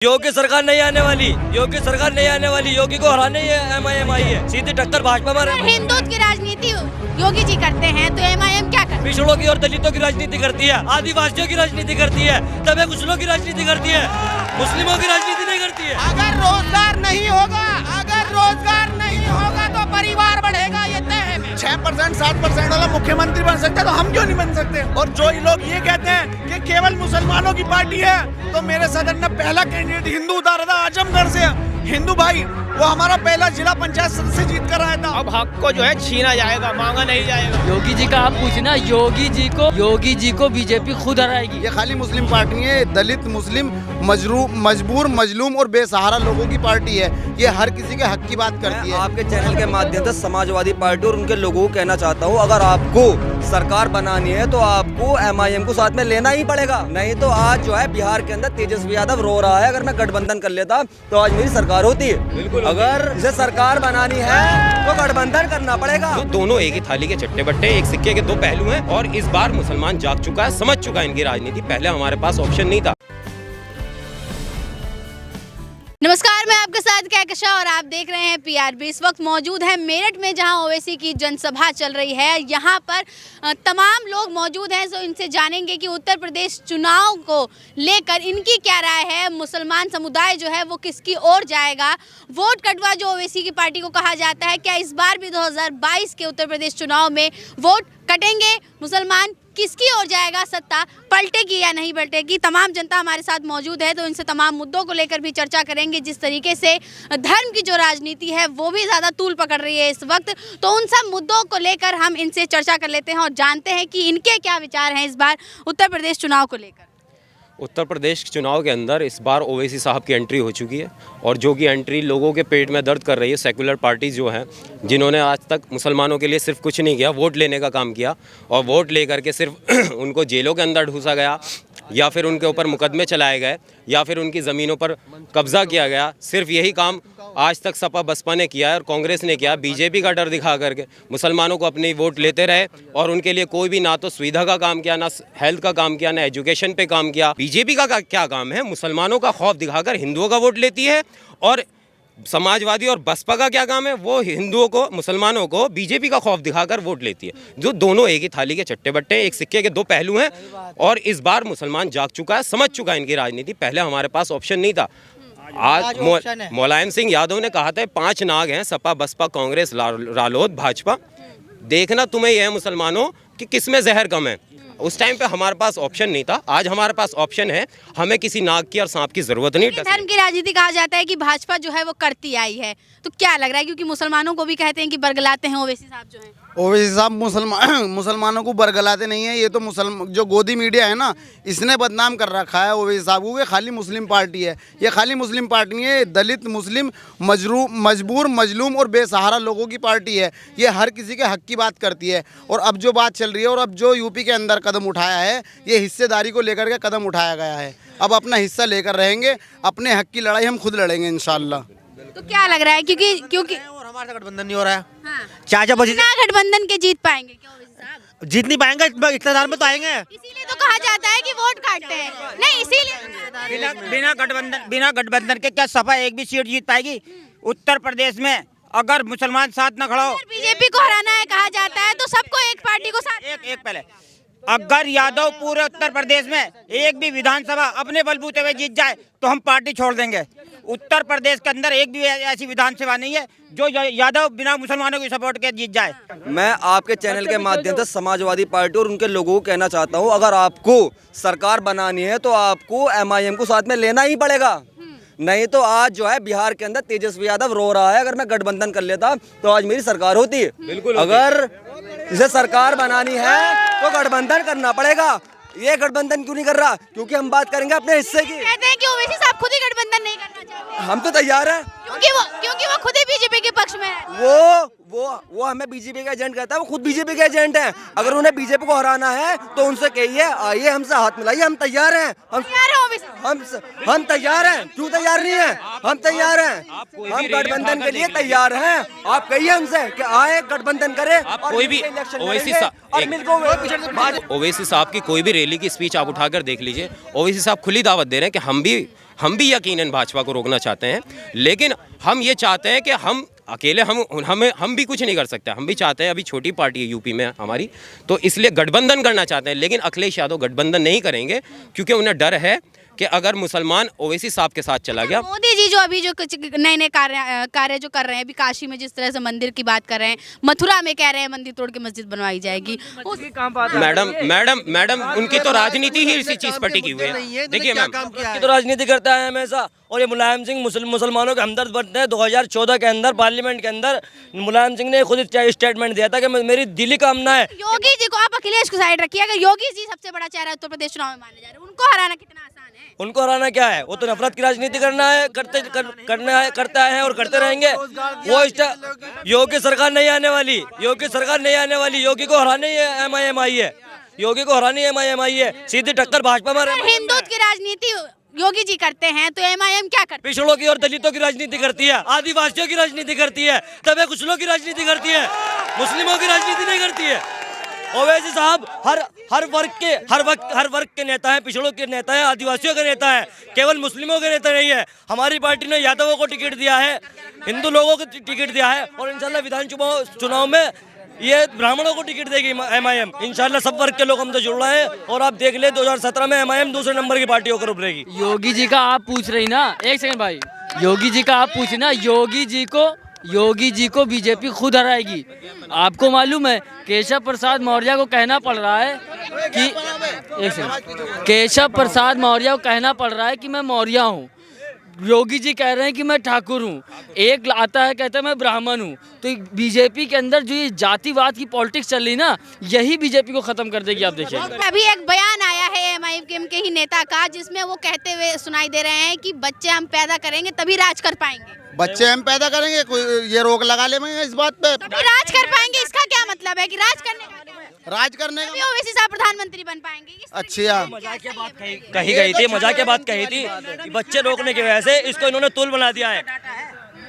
योगी सरकार नहीं आने वाली, योगी सरकार नहीं आने वाली। योगी को हराने ही एमआईएम आई है, सीधी टक्कर भाजपा में। हिंदुत्व की राजनीति योगी जी करते हैं तो एमआईएम क्या करती है? पिछड़ों की और दलितों की राजनीति करती है, आदिवासियों की राजनीति करती है, दबे कुचलों की राजनीति करती है, मुस्लिमों की राजनीति नहीं करती है। अगर रोजगार नहीं होगा तो परिवार बढ़ेगा, ये तय है। 6% 7% वाला मुख्यमंत्री बन सकता है तो हम क्यों नहीं बन सकते? और जो लोग ये कहते हैं कि केवल मुसलमानों की पार्टी है, तो मेरे सदन में पहला कैंडिडेट हिंदू उतारा था आजमगढ़ से, हिंदू भाई, वो हमारा पहला जिला पंचायत सदस्य जीत कर आया था। अब हक को जो है छीना जाएगा, मांगा नहीं जाएगा। योगी जी का आप पूछना, योगी जी को बीजेपी खुद हराएगी। ये खाली मुस्लिम पार्टी है, दलित मुस्लिम मजबूर मजलूम और बेसहारा लोगों की पार्टी है। ये हर किसी के हक की बात करती है। आपके चैनल के माध्यम से समाजवादी पार्टी और उनके लोगों को कहना चाहता हूँ, अगर आपको सरकार बनानी है तो आपको एमआईएम को साथ में लेना ही पड़ेगा। नहीं तो आज जो है बिहार के अंदर तेजस्वी यादव रो रहा है, अगर मैं गठबंधन कर लेता तो आज मेरी सरकार होती है। बिल्कुल, अगर इसे सरकार बनानी है तो गठबंधन करना पड़ेगा। तो दोनों एक ही थाली के चट्टे बट्टे, एक सिक्के के दो पहलू हैं। और इस बार मुसलमान जाग चुका है, समझ चुका है इनकी राजनीति। पहले हमारे पास ऑप्शन नहीं था। नमस्कार, मैं आपके साथ कहकशा और आप देख रहे हैं पीआरबी। इस वक्त मौजूद है मेरठ में, जहां ओवैसी की जनसभा चल रही है। यहां पर तमाम लोग मौजूद हैं, तो इनसे जानेंगे कि उत्तर प्रदेश चुनाव को लेकर इनकी क्या राय है। मुसलमान समुदाय जो है वो किसकी ओर जाएगा? वोट कटवा जो ओवैसी की पार्टी को कहा जाता है, क्या इस बार भी 2022 के उत्तर प्रदेश चुनाव में वोट कटेंगे? मुसलमान किसकी ओर जाएगा? सत्ता पलटेगी या नहीं पलटेगी? तमाम जनता हमारे साथ मौजूद है, तो इनसे तमाम मुद्दों को लेकर भी चर्चा करेंगे। जिस तरीके से धर्म की जो राजनीति है वो भी ज़्यादा तूल पकड़ रही है इस वक्त, तो उन सब मुद्दों को लेकर हम इनसे चर्चा कर लेते हैं और जानते हैं कि इनके क्या विचार हैं इस बार उत्तर प्रदेश चुनाव को लेकर। उत्तर प्रदेश चुनाव के अंदर इस बार ओवैसी साहब की एंट्री हो चुकी है, और जो कि एंट्री लोगों के पेट में दर्द कर रही है। सेकुलर पार्टीज जो हैं, जिन्होंने आज तक मुसलमानों के लिए सिर्फ कुछ नहीं किया, वोट लेने का काम किया, और वोट लेकर के सिर्फ उनको जेलों के अंदर ढूंसा गया, या फिर उनके ऊपर मुकदमे चलाए गए, या फिर उनकी ज़मीनों पर कब्जा किया गया। सिर्फ यही काम आज तक सपा बसपा ने किया है और कांग्रेस ने किया। बीजेपी का डर दिखा करके मुसलमानों को अपनी वोट लेते रहे, और उनके लिए कोई भी ना तो सुविधा का काम किया, ना हेल्थ का काम किया, ना एजुकेशन पे काम किया। बीजेपी का क्या काम है? मुसलमानों का खौफ दिखाकर हिंदुओं का वोट लेती है। और समाजवादी और बसपा का क्या काम है? वो हिंदुओं को, मुसलमानों को बीजेपी का खौफ दिखाकर वोट लेती है। जो दोनों एक ही थाली के चट्टे बट्टे, एक सिक्के के दो पहलू हैं। और इस बार मुसलमान जाग चुका है, समझ चुका है इनकी राजनीति। पहले हमारे पास ऑप्शन नहीं था। आज मुलायम सिंह यादव ने कहा था 5 नाग हैं, सपा बसपा कांग्रेस रालोद भाजपा। देखना तुम्हें यह है मुसलमानों कि किसमें जहर कम है। उस टाइम पे हमारे पास ऑप्शन नहीं था, आज हमारे पास ऑप्शन है। हमें किसी नाग की और सांप की जरूरत नहीं। धर्म की राजनीति कहा जाता है कि भाजपा जो है वो करती आई है, तो क्या लग रहा है? क्योंकि मुसलमानों को भी कहते हैं कि बरगलाते हैं ओवैसी साहब जो हैं। ओवैसी साहब मुसलमानों को बरगलाते नहीं है। ये तो जो गोदी मीडिया है ना, इसने बदनाम कर रखा है ओवैसी साहब को। ये खाली मुस्लिम पार्टी है, ये खाली मुस्लिम पार्टी है, दलित मुस्लिम मजबूर मजलूम और बेसहारा लोगों की पार्टी है। ये हर किसी के हक की बात करती है। और अब जो बात चल रही है, और अब जो यूपी के अंदर कदम उठाया है, ये हिस्सेदारी को लेकर के कदम उठाया गया है। अब अपना हिस्सा लेकर रहेंगे, अपने हक की लड़ाई हम खुद लड़ेंगे इंशाल्लाह। तो क्या लग रहा है? क्योंकि और हमारा गठबंधन नहीं हो रहा है। हाँ। चाचा बिना गठबंधन के जीत पाएंगे क्या ओवैसी साहब? जीत नहीं पाएंगे, इक़्तिदार में तो आएंगे। इसीलिए तो कहा जाता है कि वोट काटते हैं। नहीं, इसीलिए बिना गठबंधन के क्या सपा एक भी सीट जीत पाएगी उत्तर प्रदेश में? अगर मुसलमान साथ न खड़ा हो, बीजेपी को हराना है कहा जाता है, तो सबको एक पार्टी को साथ एक पहले अगर यादव पूरे उत्तर प्रदेश में एक भी विधानसभा अपने बलबूते पे जीत जाए तो हम पार्टी छोड़ देंगे। उत्तर प्रदेश के अंदर एक भी ऐसी विधानसभा नहीं है जो यादव बिना मुसलमानों की सपोर्ट के जीत जाए। मैं आपके चैनल के माध्यम से समाजवादी पार्टी और उनके लोगों को कहना चाहता हूँ, अगर आपको सरकार बनानी है तो आपको एमआईएम को साथ में लेना ही पड़ेगा। नहीं तो आज जो है बिहार के अंदर तेजस्वी यादव रो रहा है, अगर मैं गठबंधन कर लेता तो आज मेरी सरकार होती है। बिल्कुल, अगर इसे सरकार बनानी है तो गठबंधन करना पड़ेगा। ये गठबंधन क्यों नहीं कर रहा? क्योंकि हम बात करेंगे अपने हिस्से की। कहते हैं कि ओवैसी साहब खुद ही गठबंधन नहीं करना चाहते। हम तो तैयार हैं, क्योंकि वो खुद ही बीजेपी के पक्ष में है। वो हमें बीजेपी का एजेंट कहता है, वो खुद बीजेपी के एजेंट हैं। अगर उन्हें बीजेपी को हराना है तो उनसे कहिए आइए हमसे हाथ मिलाइए, हम तैयार हैं। हम तैयार हैं। क्यों तैयार नहीं है? हम तैयार हैं, हम गठबंधन के लिए तैयार हैं। आप कहिए हमसे कि आए गठबंधन करें। कोई भी ओवैसी साहब की कोई भी रैली की स्पीच आप उठाकर देख लीजिए, ओवैसी साहब खुली दावत दे रहे हैं कि हम भी यकीनन भाजपा को रोकना चाहते हैं, लेकिन हम ये चाहते हैं कि हम अकेले हम भी कुछ नहीं कर सकते। हम भी चाहते हैं, अभी छोटी पार्टी है यूपी में हमारी, तो इसलिए गठबंधन करना चाहते हैं, लेकिन अखिलेश यादव गठबंधन नहीं करेंगे क्योंकि उन्हें डर है कि अगर मुसलमान ओवैसी साहब के साथ चला गया। मोदी जी जो अभी जो कुछ नए नए कार्य जो कर रहे हैं, अभी काशी में जिस तरह से मंदिर की बात कर रहे हैं, मथुरा में कह रहे हैं मंदिर तोड़ के मस्जिद बनवाई जाएगी। मैडम उनकी तो राजनीति ही इसी चीज पर टिकी हुई है। देखिए मैम, तो राजनीति करता है हमेशा, और ये मुलायम सिंह मुसलमानों के हमदर्द बनते हैं। 2014 के अंदर पार्लियामेंट के अंदर मुलायम सिंह ने खुद स्टेटमेंट दिया था कि मेरी दिली कामना है। योगी जी को आप अखिलेश को साइड रखिए, अगर योगी जी सबसे बड़ा चेहरा उत्तर प्रदेश चुनाव में माने जा रहे हैं, उनको हराना कितना आसान है? उनको हराना क्या है? वो तो नफरत की राजनीति करता है और करते रहेंगे। वो योगी सरकार नहीं आने वाली, योगी को हराने ही MIM आई है, योगी को हरानी MIM आई है। सीधी टक्कर भाजपा में। हिंदुत्व की राजनीति योगी जी करते हैं तो MIM क्या करती है? पिछड़ों की और दलितों की राजनीति करती है, आदिवासियों की राजनीति करती है, तबे कुचलों की राजनीति करती है, मुस्लिमों की राजनीति नहीं करती है। ओवैसी साहब हर वर्ग के नेता हैं, पिछड़ों के नेता हैं, आदिवासियों के नेता हैं, केवल मुस्लिमों के नेता नहीं है। हमारी पार्टी ने यादवों को टिकट दिया है, हिंदू लोगों को टिकट दिया है, और इंशाल्लाह विधान चुनाव में ये ब्राह्मणों को टिकट देगी MIM। इंशाल्लाह सब वर्ग के लोग हमसे जुड़ रहे हैं, और आप देख ले 2017 में MIM दूसरे नंबर की पार्टी होकर उभरेगी। योगी जी का आप पूछ रही ना, एक सेकंड भाई, योगी जी का आप पूछ ना, योगी जी को बीजेपी खुद हराएगी। आपको मालूम है केशव प्रसाद मौर्य को कहना पड़ रहा है कि एक सेकंड, केशव प्रसाद मौर्य को कहना पड़ रहा है कि मैं मौर्य हूँ, योगी जी कह रहे हैं कि मैं ठाकुर हूँ, एक आता है कहता है मैं ब्राह्मण हूँ। तो बीजेपी के अंदर जो ये जातिवाद की पॉलिटिक्स चल रही ना, यही बीजेपी को खत्म कर देगी। आप देखिए अभी एक बयान आया है MIM के ही नेता का, जिसमें वो कहते हुए सुनाई दे रहे हैं कि बच्चे हम पैदा करेंगे तभी राज कर पाएंगे। बच्चे हम पैदा करेंगे, कोई ये रोक लगा लेंगे इस बात पे? तभी राज कर पाएंगे, इसका क्या मतलब है कि राज करने का ओवैसी साहब प्रधानमंत्री बन पाएंगे? अच्छा, कही गई थी, मजाक की बात कही थी कि बच्चे रोकने की वजह से इसको इन्होंने तुल बना दिया है।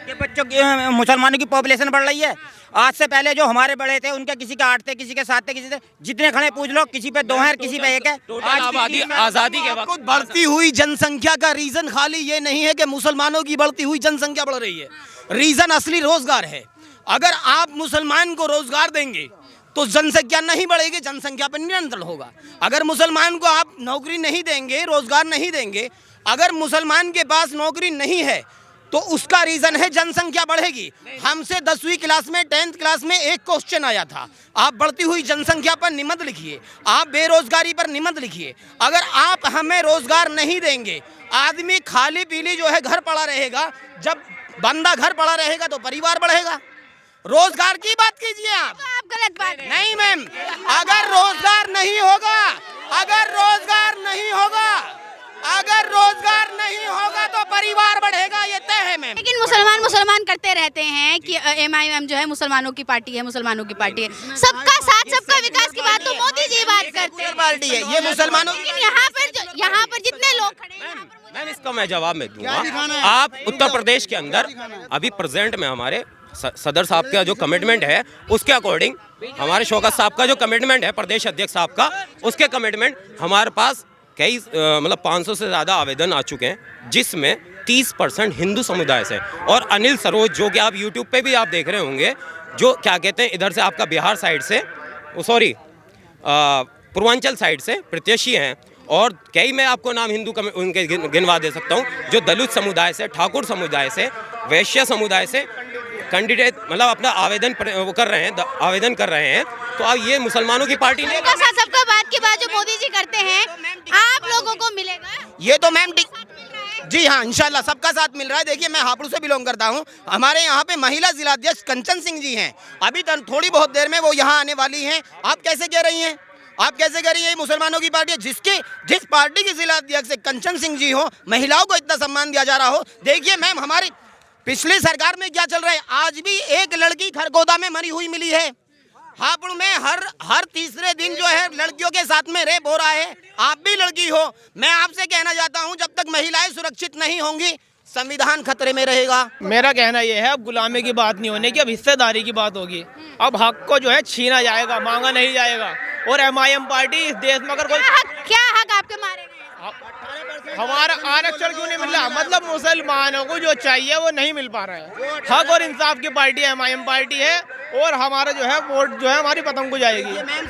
ये बच्चों की मुसलमानों की पॉपुलेशन बढ़ रही है। आज से पहले जो हमारे बड़े थे, उनके किसी के 8 थे, किसी के 7 थे, किसी थे, जितने खड़े पूछ लो, किसी पे 2 हैं, किसी पे 1 है। आजादी के वक्त बढ़ती हुई जनसंख्या का रीजन खाली ये नहीं है कि मुसलमानों की बढ़ती हुई जनसंख्या बढ़ रही है, रीजन असली रोजगार है। अगर आप मुसलमान को रोजगार देंगे तो जनसंख्या नहीं बढ़ेगी, जनसंख्या पर नियंत्रण होगा। अगर मुसलमान को आप नौकरी नहीं देंगे, रोजगार नहीं देंगे, अगर मुसलमान के पास नौकरी नहीं है तो उसका रीजन है जनसंख्या बढ़ेगी। हमसे 10वीं क्लास में 10th क्लास में एक क्वेश्चन आया था, आप बढ़ती हुई जनसंख्या पर निबंध लिखिए, आप बेरोजगारी पर निबंध लिखिए। अगर आप हमें रोजगार नहीं देंगे, आदमी खाली पीली जो है घर पड़ा रहेगा, जब बंदा घर पड़ा रहेगा तो परिवार बढ़ेगा। रोजगार की बात कीजिए आप गलत बात नहीं मैम, अगर रोजगार नहीं होगा, तो परिवार बढ़ेगा, ये तय है मैम। लेकिन मुसलमान करते रहते हैं कि MIM जो है मुसलमानों की पार्टी है, सबका साथ सबका विकास की बात तो मोदी जी बात करते हैं, पार्टी है ये मुसलमानों। लेकिन यहाँ पर जितने लोग खड़े हैं, मैम इसका मैं जवाब में दूंगा। आप उत्तर प्रदेश के अंदर अभी प्रेजेंट में हमारे सदर साहब का जो कमिटमेंट है, उसके अकॉर्डिंग हमारे शौकत साहब का जो कमिटमेंट है, प्रदेश अध्यक्ष साहब का, उसके कमिटमेंट हमारे पास कई 500 से ज़्यादा आवेदन आ चुके हैं, जिसमें 30% हिंदू समुदाय से। और अनिल सरोज जो कि आप यूट्यूब पे भी आप देख रहे होंगे, जो क्या कहते हैं इधर से आपका बिहार साइड से, पूर्वांचल साइड से प्रत्याशी हैं, और कई मैं आपको नाम हिंदू उनके गिनवा दे सकता हूँ, जो दलित समुदाय से, ठाकुर समुदाय से, वैश्य समुदाय से कैंडिडेट अपना आवेदन कर रहे हैं। तो अब ये मुसलमानों की पार्टी ने सबका बात की बात जो मोदी जी करते हैं, आप लोगों को मिलेगा ये तो मैम जी हाँ, इंशाल्लाह सबका साथ मिल रहा है। देखिए मैं हापुड़ से बिलोंग करता हूँ, हमारे यहाँ पे महिला जिलाध्यक्ष कंचन सिंह जी हैं, अभी थोड़ी बहुत देर में वो यहाँ आने वाली हैं। आप कैसे कह रही हैं, ये मुसलमानों की पार्टी है? जिस पार्टी की जिलाध्यक्ष कंचन सिंह जी हो, महिलाओं को इतना सम्मान दिया जा रहा हो। देखिए मैम, हमारी पिछली सरकार में क्या चल रहा है, आज भी एक लड़की खरगोदा में मरी हुई मिली है। हापुड़ में हर तीसरे दिन जो है लड़कियों के साथ में रेप हो रहा है। आप भी लड़की हो, मैं आपसे कहना चाहता हूं, जब तक महिलाएं सुरक्षित नहीं होंगी, संविधान खतरे में रहेगा। मेरा कहना यह है, अब गुलामी की बात नहीं होने की, अब हिस्सेदारी की बात होगी। अब हक को जो है छीना जाएगा, मांगा नहीं जाएगा। और MIM पार्टी इस देश में अगर कोई क्या हक आपके मारे गए? हमारा आरक्षण क्यों नहीं मिल रहा? मतलब मुसलमानों को जो चाहिए वो नहीं मिल पा रहा है। हक और इंसाफ की पार्टी MIM पार्टी है और हमारा जो है वोट जो है हमारी पतंग को जाएगी। मैम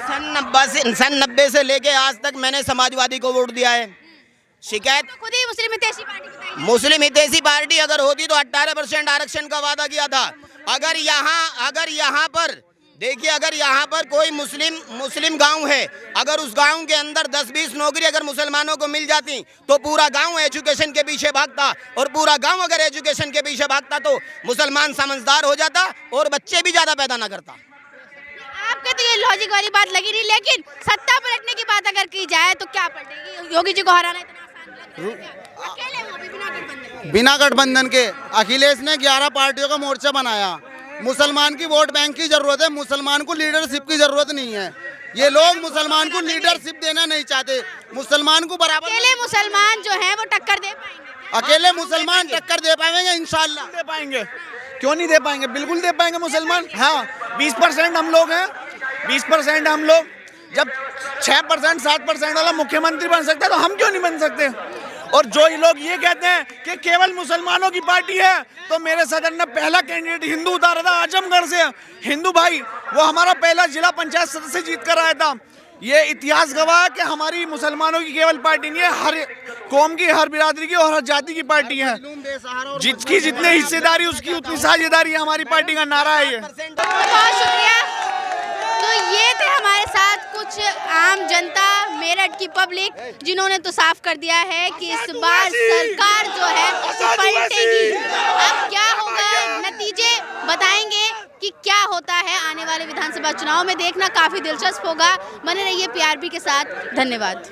सन 90 से लेके आज तक मैंने समाजवादी को वोट दिया है। शिकायत तो खुद ही मुस्लिम हितैषी पार्टी बताइए। मुस्लिम हितैषी पार्टी अगर होती तो 18% आरक्षण का वादा किया था। अगर यहाँ पर देखिए, अगर यहाँ पर कोई मुस्लिम गांव है, अगर उस गांव के अंदर 10-20 नौकरी अगर मुसलमानों को मिल जाती तो पूरा गांव एजुकेशन के पीछे भागता, और पूरा गांव अगर एजुकेशन के पीछे भागता तो मुसलमान समझदार हो जाता और बच्चे भी ज्यादा पैदा ना करता। आपके तो ये लॉजिक वाली बात लगी नहीं, लेकिन सत्ता पलटने की बात अगर की जाए तो क्या पलटेगी? योगी जी को हराना इतना आसान लग रहा है? अकेले वो भी बिना गठबंधन। बिना गठबंधन के अखिलेश ने 11 पार्टियों का मोर्चा बनाया। मुसलमान की वोट बैंक की जरूरत है, मुसलमान को लीडरशिप की जरूरत नहीं है। ये लोग मुसलमान को लीडरशिप देना नहीं चाहते, मुसलमान को बराबर। अकेले मुसलमान जो है वो टक्कर दे पाएंगे? अकेले मुसलमान टक्कर दे पाएंगे इंशाल्लाह। दे पाएंगे, क्यों नहीं दे पाएंगे? बिल्कुल दे पाएंगे मुसलमान। हाँ, 20% हम लोग हैं, 20% हम लोग। जब 6% 7% वाला मुख्यमंत्री बन सकता है तो हम क्यों नहीं बन सकते? और जो लोग ये कहते हैं कि केवल मुसलमानों की पार्टी है, तो मेरे सदन ने पहला कैंडिडेट हिंदू उतारा था आजमगढ़ से, हिंदू भाई, वो हमारा पहला जिला पंचायत सदस्य जीत कर आया था। ये इतिहास गवाह है कि हमारी मुसलमानों की केवल पार्टी नहीं है, हर कौम की, हर बिरादरी की और हर जाति की पार्टी है। जिसकी जितनी हिस्सेदारी उसकी उतनी साझेदारी, हमारी पार्टी का नारा है ये। बहुत शुक्रिया। तो ये थे हमारे साथ कुछ आम जनता, मेरठ की पब्लिक, जिन्होंने तो साफ कर दिया है कि इस बार सरकार जो है वो पलटेगी। अब क्या होगा, नतीजे बताएंगे कि क्या होता है आने वाले विधानसभा चुनाव में। देखना काफी दिलचस्प होगा। बने रहिए PRB के साथ। धन्यवाद।